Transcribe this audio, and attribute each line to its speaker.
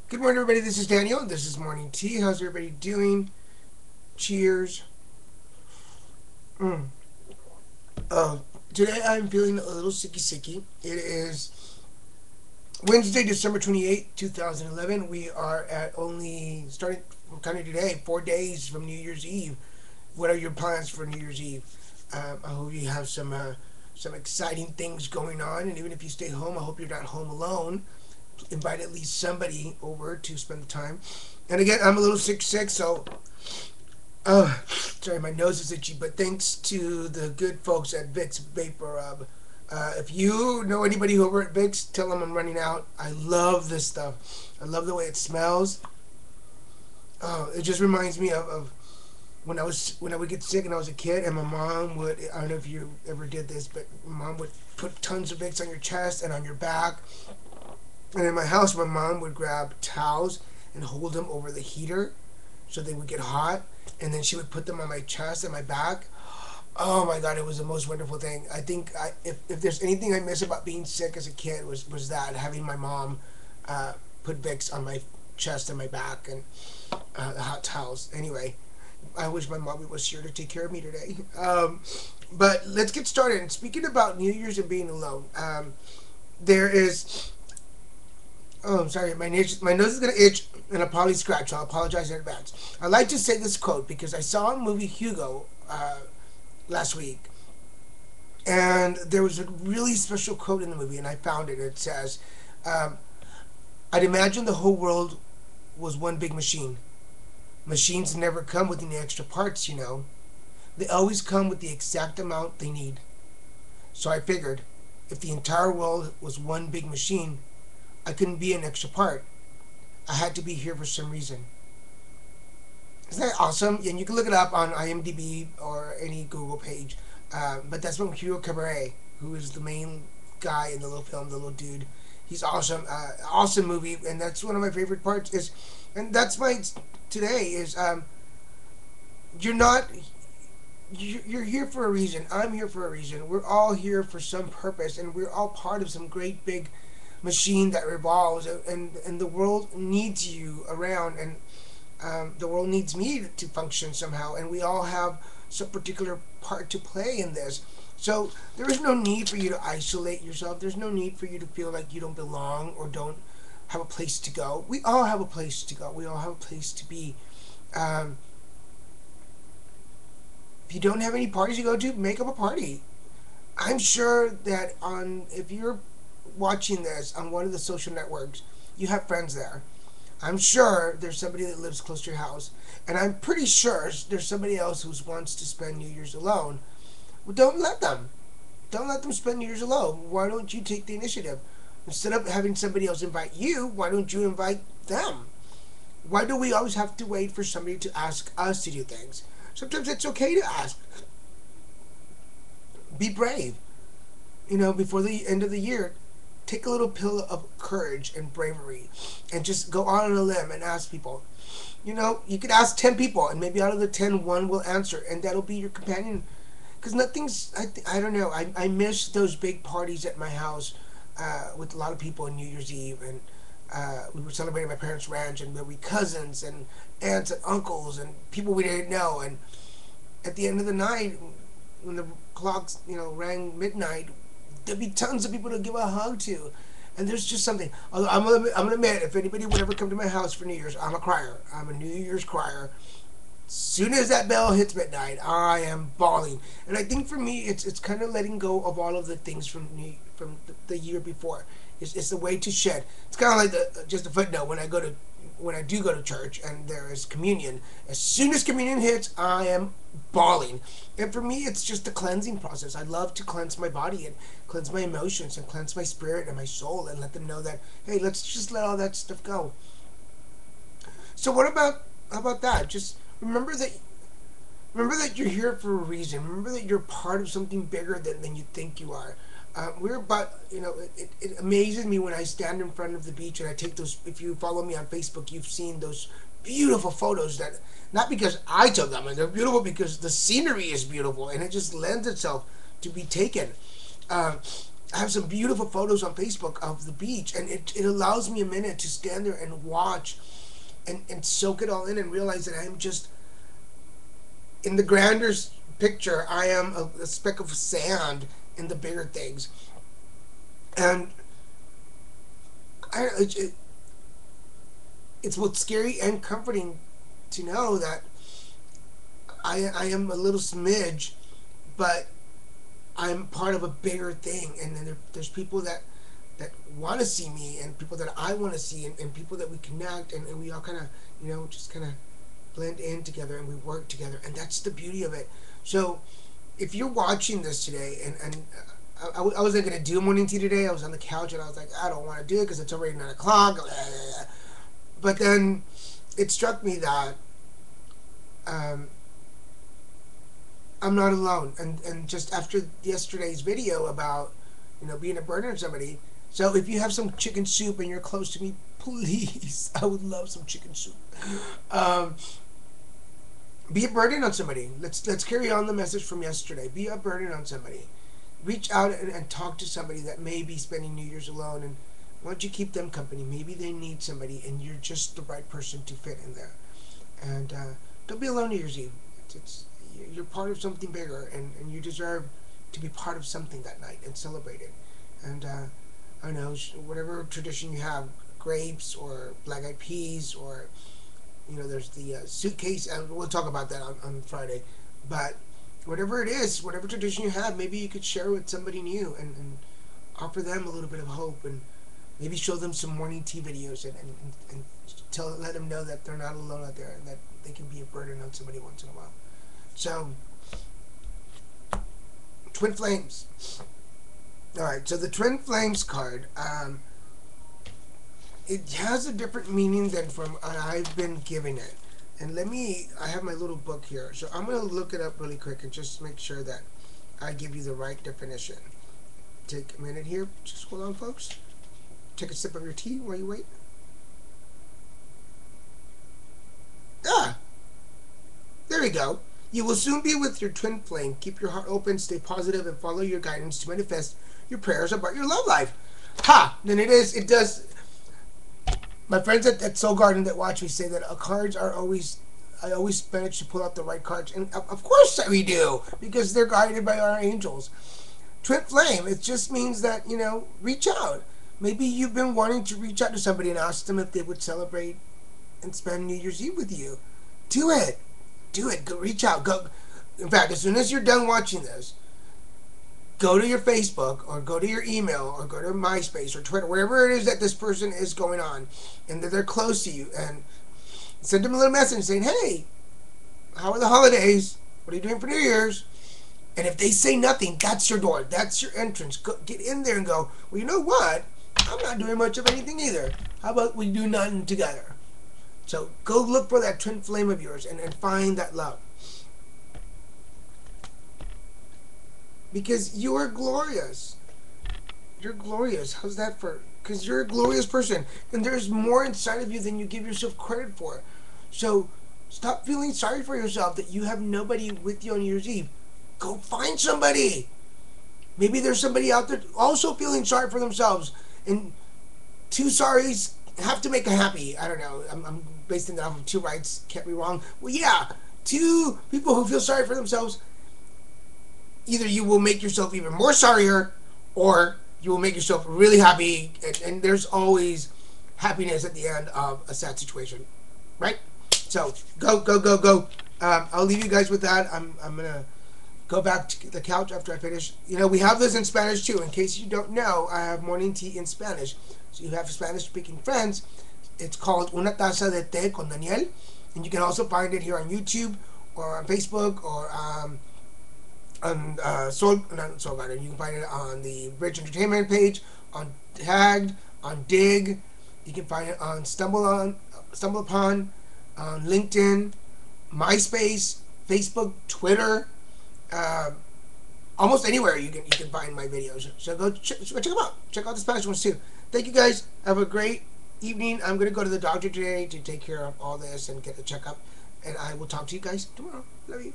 Speaker 1: Good morning, everybody. This is Daniel. This is Morning Tea. How's everybody doing? Cheers. Mm. Oh, today I'm feeling a little sicky. It is Wednesday, December 28th, 2011. We are at only, starting kind of today, 4 days from New Year's Eve. What are your plans for New Year's Eve? I hope you have some exciting things going on. And even if you stay home, I hope you're not home alone. Invite at least somebody over to spend the time. And again, I'm a little sick, so sorry, my nose is itchy, but thanks to the good folks at Vicks Vapor Rub. If you know anybody over at Vicks, tell them I'm running out. I love this stuff. I love the way it smells. It just reminds me of when I would get sick and I was a kid, and my mom would. I don't know if you ever did this, but my mom would put tons of Vicks on your chest and on your back. And in my house, my mom would grab towels and hold them over the heater so they would get hot, and then she would put them on my chest and my back. Oh my god, it was the most wonderful thing. I think if there's anything I miss about being sick as a kid was that having my mom put Vicks on my chest and my back and the hot towels. Anyway, I wish my mommy was here to take care of me today. But let's get started. And speaking about New Year's and being alone, there is. Oh, I'm sorry. My nose is gonna itch and I'll probably scratch. So I'll apologize in advance. I like to say this quote because I saw a movie Hugo last week, and there was a really special quote in the movie, and I found it. It says, um, "I'd imagine the whole world was one big machine. Machines never come with any extra parts, you know. They always come with the exact amount they need. So I figured, if the entire world was one big machine, I couldn't be an extra part. I had to be here for some reason." Isn't that awesome? And you can look it up on IMDb or any Google page. But that's from Hugh Cabaret, who is the main guy in the little film, the little dude. He's awesome. Awesome movie, and that's one of my favorite parts. And that's my today is you're not you're here for a reason. I'm here for a reason. We're all here for some purpose, and we're all part of some great big machine that revolves, and the world needs you around, and the world needs me to function somehow, and we all have some particular part to play in this. So there is no need for you to isolate yourself. There's no need for you to feel like you don't belong or don't have a place to go. We all have a place to go. We all have a place to be. Um, if you don't have any parties to go to, make up a party. I'm sure that on if you're watching this on one of the social networks, you have friends there. I'm sure there's somebody that lives close to your house, and I'm pretty sure there's somebody else who wants to spend New Year's alone. Well, don't let them. Don't let them spend New Year's alone. Why don't you take the initiative? Instead of having somebody else invite you, why don't you invite them? Why do we always have to wait for somebody to ask us to do things? Sometimes it's okay to ask. Be brave. Before the end of the year, take a little pill of courage and bravery and just go on a limb and ask people. You could ask 10 people, and maybe out of the 10, one will answer, and that'll be your companion. Because nothing's, I don't know, I miss those big parties at my house with a lot of people on New Year's Eve, and we were celebrating my parents' ranch, and there were cousins and aunts and uncles and people we didn't know, and at the end of the night, when the clocks, rang midnight, there'd be tons of people to give a hug to. And there's just something. Although I'm gonna admit, if anybody would ever come to my house for New Year's, I'm a crier. I'm a New Year's crier. As soon as that bell hits midnight, I am bawling. And I think for me, it's kind of letting go of all of the things from the year before. It's a way to shed. It's kind of like just a footnote when I do go to church and there is communion. As soon as communion hits, I am bawling. And for me, it's just a cleansing process. I love to cleanse my body and cleanse my emotions and cleanse my spirit and my soul and let them know that, hey, let's just let all that stuff go. So how about that? Just remember that you're here for a reason. Remember that you're part of something bigger than you think you are. We're about, it amazes me when I stand in front of the beach and I take those. If you follow me on Facebook, you've seen those beautiful photos that, not because I took them, and they're beautiful because the scenery is beautiful and it just lends itself to be taken. Uh, I have some beautiful photos on Facebook of the beach, and it allows me a minute to stand there and watch and soak it all in and realize that I'm just in the grander picture. I am a speck of sand in the bigger things, and it's both scary and comforting to know that I am a little smidge, but I'm part of a bigger thing, and then there's people that want to see me, and people that I want to see, and people that we connect, and we all kind of, just kind of blend in together, and we work together, and that's the beauty of it. So if you're watching this today, I wasn't going to do morning tea today. I was on the couch, and I was like, I don't want to do it because it's already 9 o'clock. But then it struck me that um, I'm not alone. And just after yesterday's video about, being a burden on somebody. So if you have some chicken soup and you're close to me, please, I would love some chicken soup. Um, be a burden on somebody. Let's carry on the message from yesterday. Be a burden on somebody. Reach out and talk to somebody that may be spending New Year's alone, and why don't you keep them company? Maybe they need somebody, and you're just the right person to fit in there. And don't be alone New Year's Eve. You're part of something bigger, and you deserve to be part of something that night and celebrate it. And I don't know, whatever tradition you have, grapes or black-eyed peas, or there's the suitcase, and we'll talk about that on Friday. But whatever it is, whatever tradition you have, maybe you could share with somebody new, and offer them a little bit of hope, and maybe show them some morning tea videos, and let them know that they're not alone out there, and that they can be a burden on somebody once in a while. So, Twin Flames. Alright, so the Twin Flames card, it has a different meaning than from I've been giving it. And I have my little book here, so I'm going to look it up really quick and just make sure that I give you the right definition. Take a minute here, just hold on, folks. Take a sip of your tea while you wait. There we go. You will soon be with your twin flame. Keep your heart open, stay positive, and follow your guidance to manifest your prayers about your love life. Then it does. My friends at Soul Garden that watch me say that cards are always, I always manage to pull out the right cards. And of course we do, because they're guided by our angels. Twin flame, it just means that, reach out. Maybe you've been wanting to reach out to somebody and ask them if they would celebrate and spend New Year's Eve with you. Do it. Do it. Go reach out. Go. In fact, as soon as you're done watching this, go to your Facebook, or go to your email, or go to MySpace or Twitter, wherever it is that this person is going on, and that they're close to you, and send them a little message saying, hey, how are the holidays? What are you doing for New Year's? And if they say nothing, that's your door. That's your entrance. Go, get in there and go, well, you know what? I'm not doing much of anything either. How about we do nothing together? So go look for that twin flame of yours and find that love. Because you are glorious. You're glorious. How's that for? Because you're a glorious person. And there's more inside of you than you give yourself credit for. So stop feeling sorry for yourself that you have nobody with you on New Year's Eve. Go find somebody. Maybe there's somebody out there also feeling sorry for themselves. And two sorries have to make a happy. I don't know. I'm basing that off of two rights. Can't be wrong. Well, yeah. Two people who feel sorry for themselves. Either you will make yourself even more sorrier, or you will make yourself really happy. And there's always happiness at the end of a sad situation. Right? So, go, go, go, go. I'll leave you guys with that. I'm going to go back to the couch after I finish. We have this in Spanish too. In case you don't know, I have morning tea in Spanish. So you have Spanish-speaking friends. It's called Una Taza de Té con Daniel. And you can also find it here on YouTube, or on Facebook, or on not Soul Garden. You can find it on the Bridge Entertainment page, on Tagged, on Dig. You can find it on Stumble Upon, on LinkedIn, MySpace, Facebook, Twitter. Almost anywhere you can find my videos. So go check them out. Check out the Spanish ones too. Thank you guys. Have a great evening. I'm going to go to the doctor today to take care of all this and get the checkup. And I will talk to you guys tomorrow. Love you.